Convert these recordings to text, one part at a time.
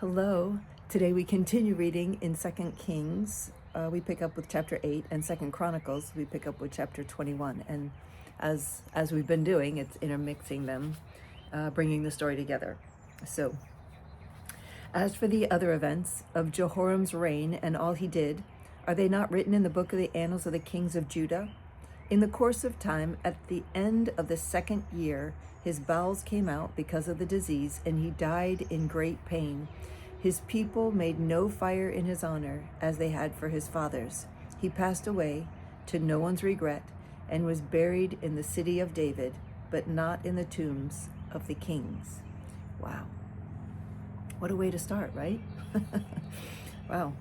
Hello. Today we continue reading in 2 Kings. We pick up with chapter 8, and 2 Chronicles we pick up with chapter 21. And as we've been doing, it's intermixing them, bringing the story together. So, as for the other events of Jehoram's reign and all he did, are they not written in the book of the annals of the kings of Judah? In the course of time, at the end of the 2nd year, his bowels came out because of the disease, and he died in great pain. His people made no fire in his honor, as they had for his fathers. He passed away, to no one's regret, and was buried in the city of David, but not in the tombs of the kings. Wow. What a way to start, right? Wow.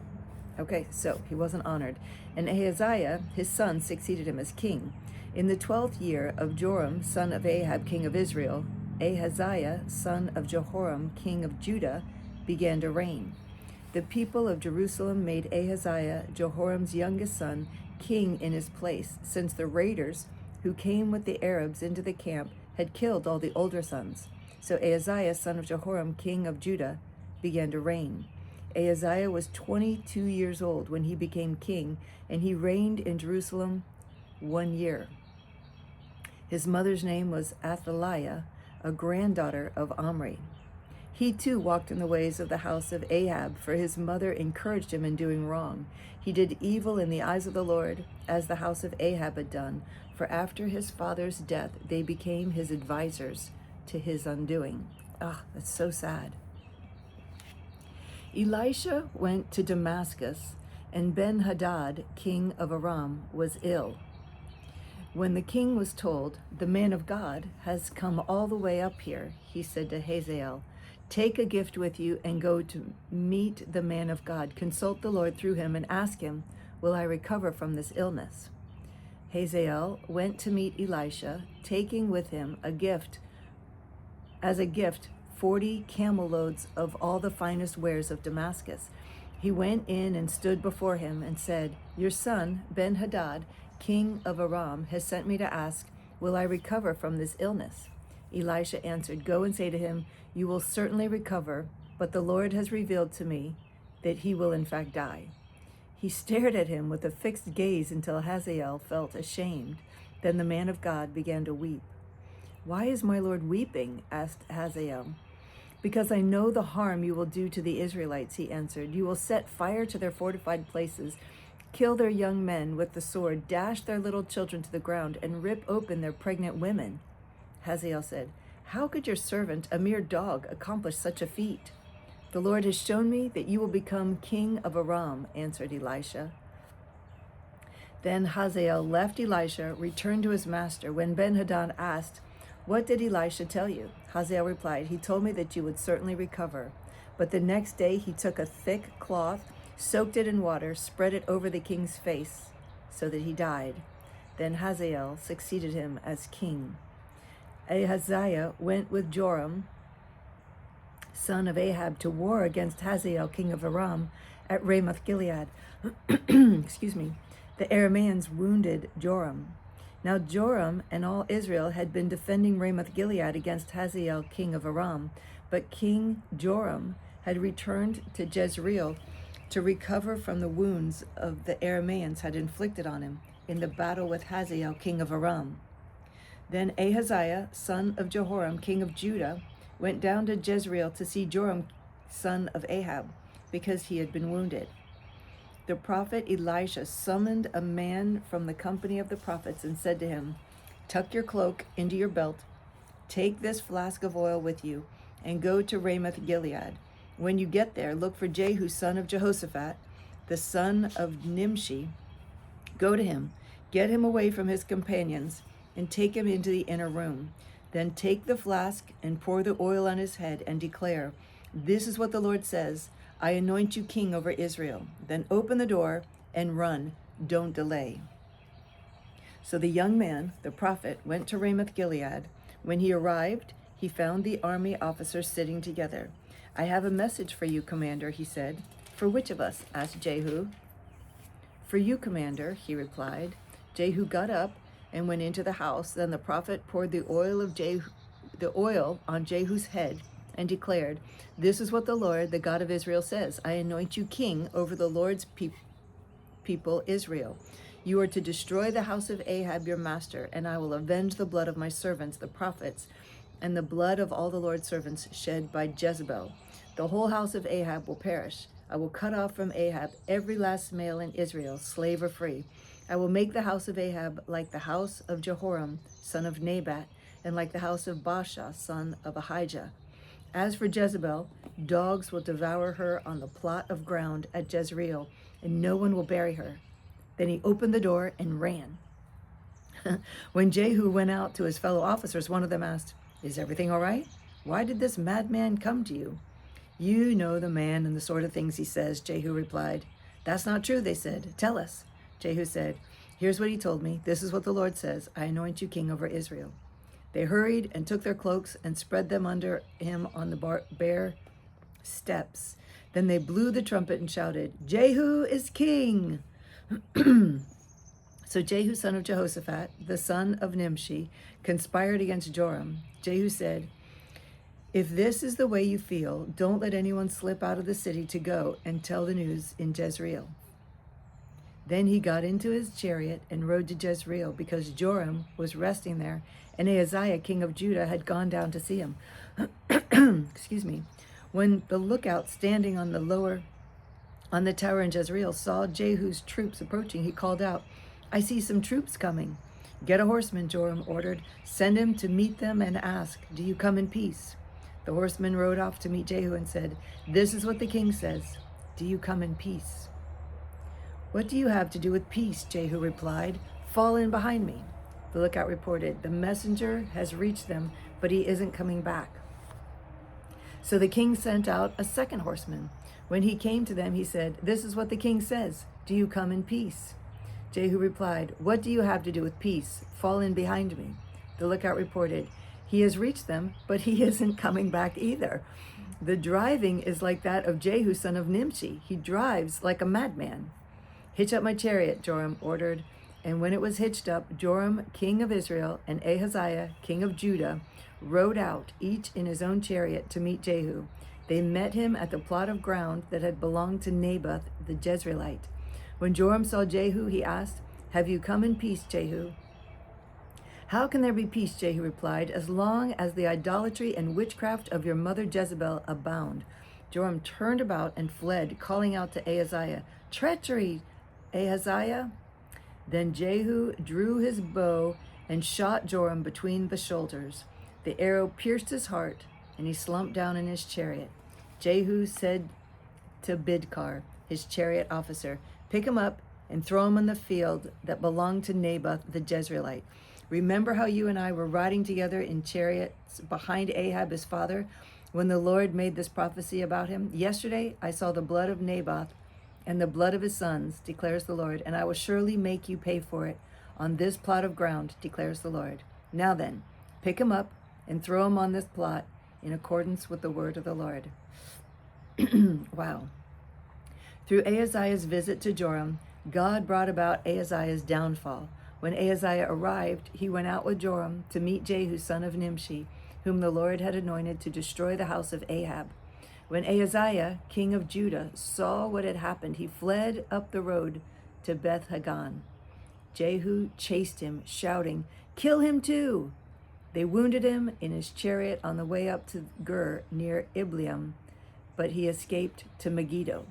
Okay, so he wasn't honored. And Ahaziah, his son, succeeded him as king. In the 12th year of Joram, son of Ahab, king of Israel, Ahaziah, son of Jehoram, king of Judah, began to reign. The people of Jerusalem made Ahaziah, Jehoram's youngest son, king in his place, since the raiders who came with the Arabs into the camp had killed all the older sons. So Ahaziah, son of Jehoram, king of Judah, began to reign. Ahaziah was 22 years old when he became king, and he reigned in Jerusalem 1 year. His mother's name was Athaliah, a granddaughter of Omri. He too walked in the ways of the house of Ahab, for his mother encouraged him in doing wrong. He did evil in the eyes of the Lord, as the house of Ahab had done, for after his father's death they became his advisors to his undoing. Ah, that's so sad. Elisha went to Damascus, and Ben-Hadad, king of Aram, was ill. When the king was told, "The man of God has come all the way up here," he said to Hazael, "Take a gift with you and go to meet the man of God. Consult the Lord through him and ask him, 'Will I recover from this illness?'" Hazael went to meet Elisha, taking with him as a gift 40 camel loads of all the finest wares of Damascus. He went in and stood before him and said, "Your son, Ben-Hadad, king of Aram, has sent me to ask, 'Will I recover from this illness?'" Elisha answered, "Go and say to him, 'You will certainly recover, but the Lord has revealed to me that he will in fact die.'" He stared at him with a fixed gaze until Hazael felt ashamed. Then the man of God began to weep. "Why is my Lord weeping?" asked Hazael. "Because I know the harm you will do to the Israelites," he answered. "You will set fire to their fortified places, kill their young men with the sword, dash their little children to the ground, and rip open their pregnant women." Hazael said, "How could your servant, a mere dog, accomplish such a feat?" "The Lord has shown me that you will become king of Aram," answered Elisha. Then Hazael left Elisha, returned to his master. When Ben-Hadad asked, "What did Elisha tell you?" Hazael replied, "He told me that you would certainly recover." But the next day he took a thick cloth, soaked it in water, spread it over the king's face, so that he died. Then Hazael succeeded him as king. Ahaziah went with Joram, son of Ahab, to war against Hazael, king of Aram, at Ramoth Gilead. Excuse me. The Arameans wounded Joram. Now Joram and all Israel had been defending Ramoth Gilead against Hazael, king of Aram, but King Joram had returned to Jezreel to recover from the wounds of the Arameans had inflicted on him in the battle with Hazael, king of Aram. Then Ahaziah, son of Jehoram, king of Judah, went down to Jezreel to see Joram, son of Ahab, because he had been wounded. The prophet Elisha summoned a man from the company of the prophets and said to him, "Tuck your cloak into your belt, take this flask of oil with you, and go to Ramoth Gilead. When you get there, look for Jehu, son of Jehoshaphat, the son of Nimshi. Go to him, get him away from his companions, and take him into the inner room. Then take the flask and pour the oil on his head and declare, 'This is what the Lord says, I anoint you king over Israel.' Then open the door and run. Don't delay." So the young man, the prophet, went to Ramoth Gilead. When he arrived, he found the army officers sitting together. "I have a message for you, commander," he said. "For which of us?" asked Jehu. "For you, commander," he replied. Jehu got up and went into the house. Then the prophet poured the oil on Jehu's head and declared, "This is what the Lord, the God of Israel, says. I anoint you king over the Lord's people, Israel. You are to destroy the house of Ahab your master, and I will avenge the blood of my servants, the prophets, and the blood of all the Lord's servants shed by Jezebel. The whole house of Ahab will perish. I will cut off from Ahab every last male in Israel, slave or free. I will make the house of Ahab like the house of Jehoram, son of Nabat, and like the house of Baasha, son of Ahijah. As for Jezebel, dogs will devour her on the plot of ground at Jezreel, and no one will bury her." Then he opened the door and ran. When Jehu went out to his fellow officers, one of them asked, "Is everything all right? Why did this madman come to you?" "You know the man and the sort of things he says," Jehu replied. "That's not true," they said. "Tell us." Jehu said, "Here's what he told me. This is what the Lord says. I anoint you king over Israel." They hurried and took their cloaks and spread them under him on the bare steps. Then they blew the trumpet and shouted, "Jehu is king!" So Jehu, son of Jehoshaphat, the son of Nimshi, conspired against Joram. Jehu said, "If this is the way you feel, don't let anyone slip out of the city to go and tell the news in Jezreel." Then he got into his chariot and rode to Jezreel, because Joram was resting there, and Ahaziah, king of Judah, had gone down to see him. Excuse me. When the lookout standing on the tower in Jezreel saw Jehu's troops approaching, he called out, "I see some troops coming." "Get a horseman," Joram ordered. "Send him to meet them and ask, 'Do you come in peace?'" The horseman rode off to meet Jehu and said, "This is what the king says. Do you come in peace?" "What do you have to do with peace?" Jehu replied. "Fall in behind me." The lookout reported, "The messenger has reached them, but he isn't coming back." So the king sent out a second horseman. When he came to them, he said, "This is what the king says. Do you come in peace?" Jehu replied, "What do you have to do with peace? Fall in behind me." The lookout reported, "He has reached them, but he isn't coming back either. The driving is like that of Jehu, son of Nimshi. He drives like a madman." "Hitch up my chariot," Joram ordered. And when it was hitched up, Joram, king of Israel, and Ahaziah, king of Judah, rode out, each in his own chariot, to meet Jehu. They met him at the plot of ground that had belonged to Naboth the Jezreelite. When Joram saw Jehu, he asked, "Have you come in peace, Jehu?" "How can there be peace," Jehu replied, "as long as the idolatry and witchcraft of your mother Jezebel abound?" Joram turned about and fled, calling out to Ahaziah, "Treachery, Ahaziah!" Then Jehu drew his bow and shot Joram between the shoulders. The arrow pierced his heart, and he slumped down in his chariot. Jehu said to Bidkar, his chariot officer, "Pick him up and throw him on the field that belonged to Naboth the Jezreelite. Remember how you and I were riding together in chariots behind Ahab his father when the Lord made this prophecy about him? Yesterday I saw the blood of Naboth and the blood of his sons, declares the Lord, and I will surely make you pay for it on this plot of ground, declares the Lord. Now then, pick him up and throw him on this plot in accordance with the word of the Lord." Wow. Through Ahaziah's visit to Joram, God brought about Ahaziah's downfall. When Ahaziah arrived, he went out with Joram to meet Jehu, son of Nimshi, whom the Lord had anointed to destroy the house of Ahab. When Ahaziah, king of Judah, saw what had happened, he fled up the road to Beth Hagan. Jehu chased him, shouting, "Kill him too!" They wounded him in his chariot on the way up to Gur near Ibleam, but he escaped to Megiddo.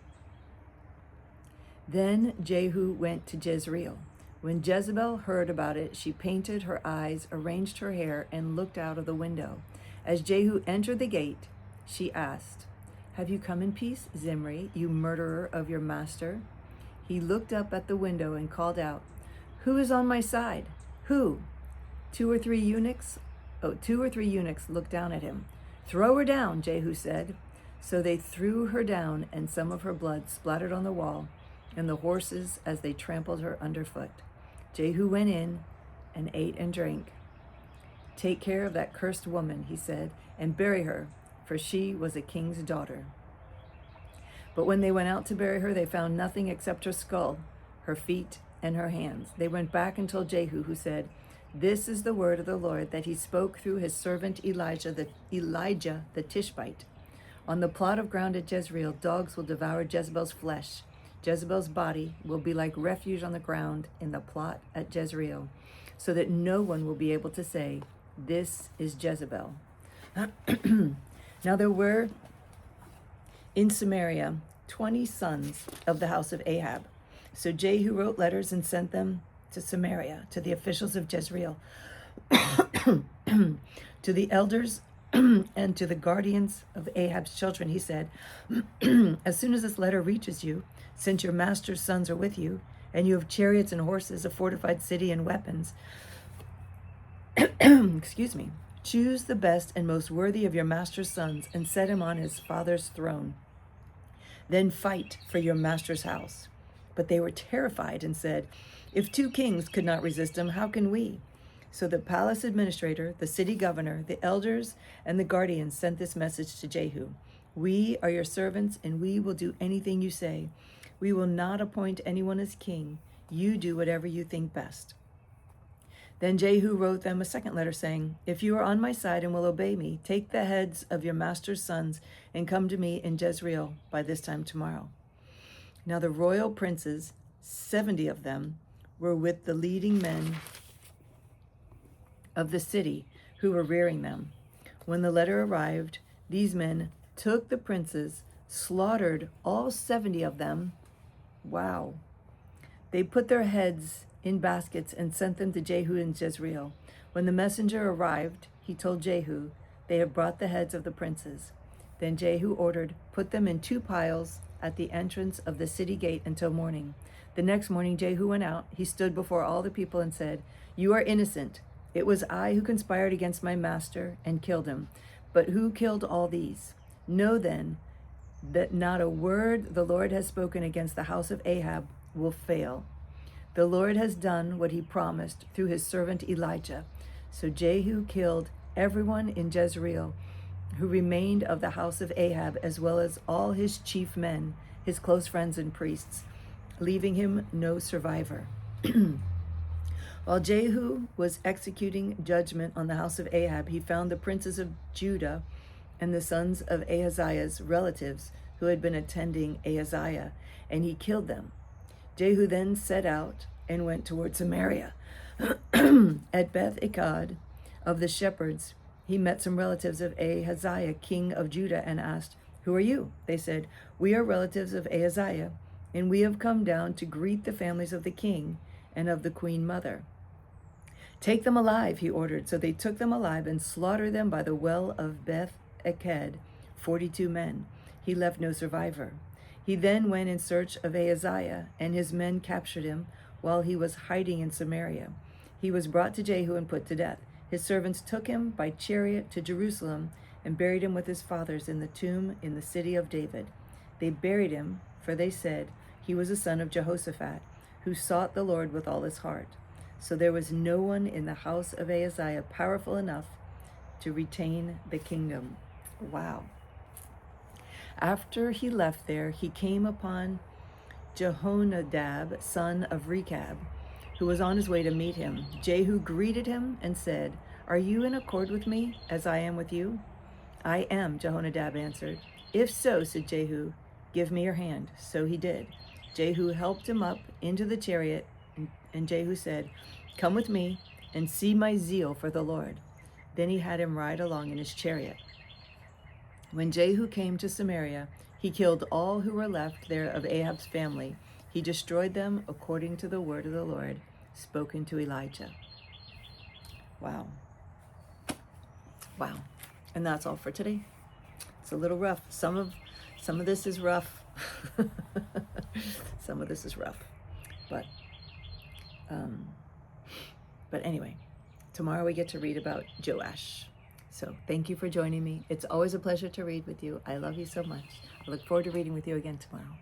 Then Jehu went to Jezreel. When Jezebel heard about it, she painted her eyes, arranged her hair, and looked out of the window. As Jehu entered the gate, she asked, "Have you come in peace, Zimri, you murderer of your master?" He looked up at the window and called out, "Who is on my side? Who?" Two or three eunuchs looked down at him. "Throw her down," Jehu said. So they threw her down, and some of her blood splattered on the wall and the horses as they trampled her underfoot. Jehu went in and ate and drank. "Take care of that cursed woman," he said, "and bury her, for she was a king's daughter." But when they went out to bury her, they found nothing except her skull, her feet, and her hands. They went back and told Jehu, who said, This is the word of the Lord that he spoke through his servant Elijah the Tishbite. On the plot of ground at Jezreel, dogs will devour Jezebel's flesh. Jezebel's body will be like refuge on the ground in the plot at Jezreel, so that no one will be able to say, this is Jezebel. Now there were in Samaria 20 sons of the house of Ahab. So Jehu wrote letters and sent them to Samaria, to the officials of Jezreel, to the elders and to the guardians of Ahab's children. He said, as soon as this letter reaches you, since your master's sons are with you, and you have chariots and horses, a fortified city and weapons, excuse me, choose the best and most worthy of your master's sons and set him on his father's throne. Then fight for your master's house. But they were terrified and said, if 2 kings could not resist him, how can we? So the palace administrator, the city governor, the elders, and the guardians sent this message to Jehu. We are your servants, and we will do anything you say. We will not appoint anyone as king. You do whatever you think best. Then Jehu wrote them a second letter saying, if you are on my side and will obey me, take the heads of your master's sons and come to me in Jezreel by this time tomorrow. Now the royal princes, 70 of them, were with the leading men of the city who were rearing them. When the letter arrived, these men took the princes, slaughtered all 70 of them. Wow. They put their heads in baskets and sent them to Jehu in Jezreel. When the messenger arrived, he told Jehu, they have brought the heads of the princes. Then Jehu ordered, put them in 2 piles at the entrance of the city gate until morning. The next morning Jehu went out. He stood before all the people and said, you are innocent. It was I who conspired against my master and killed him. But who killed all these? Know then that not a word the Lord has spoken against the house of Ahab will fail. The Lord has done what he promised through his servant Elijah. So Jehu killed everyone in Jezreel who remained of the house of Ahab, as well as all his chief men, his close friends and priests, leaving him no survivor. While Jehu was executing judgment on the house of Ahab, he found the princes of Judah and the sons of Ahaziah's relatives who had been attending Ahaziah, and he killed them. Jehu then set out and went toward Samaria. At Beth-eked of the shepherds, he met some relatives of Ahaziah, king of Judah, and asked, who are you? They said, we are relatives of Ahaziah, and we have come down to greet the families of the king and of the queen mother. Take them alive, he ordered. So they took them alive and slaughtered them by the well of Beth-eked, 42 men. He left no survivor. He then went in search of Ahaziah, and his men captured him while he was hiding in Samaria. He was brought to Jehu and put to death. His servants took him by chariot to Jerusalem and buried him with his fathers in the tomb in the city of David. They buried him, for they said he was a son of Jehoshaphat, who sought the Lord with all his heart. So there was no one in the house of Ahaziah powerful enough to retain the kingdom. Wow. After he left there, he came upon Jehonadab, son of Rechab, who was on his way to meet him. Jehu greeted him and said, are you in accord with me as I am with you? I am, Jehonadab answered. If so, said Jehu, give me your hand. So he did. Jehu helped him up into the chariot, and Jehu said, come with me and see my zeal for the Lord. Then he had him ride along in his chariot. When Jehu came to Samaria, he killed all who were left there of Ahab's family. He destroyed them according to the word of the Lord spoken to Elijah. Wow. Wow. And that's all for today. It's a little rough. Some of this is rough. Some of this is rough. But anyway, tomorrow we get to read about Joash. So thank you for joining me. It's always a pleasure to read with you. I love you so much. I look forward to reading with you again tomorrow.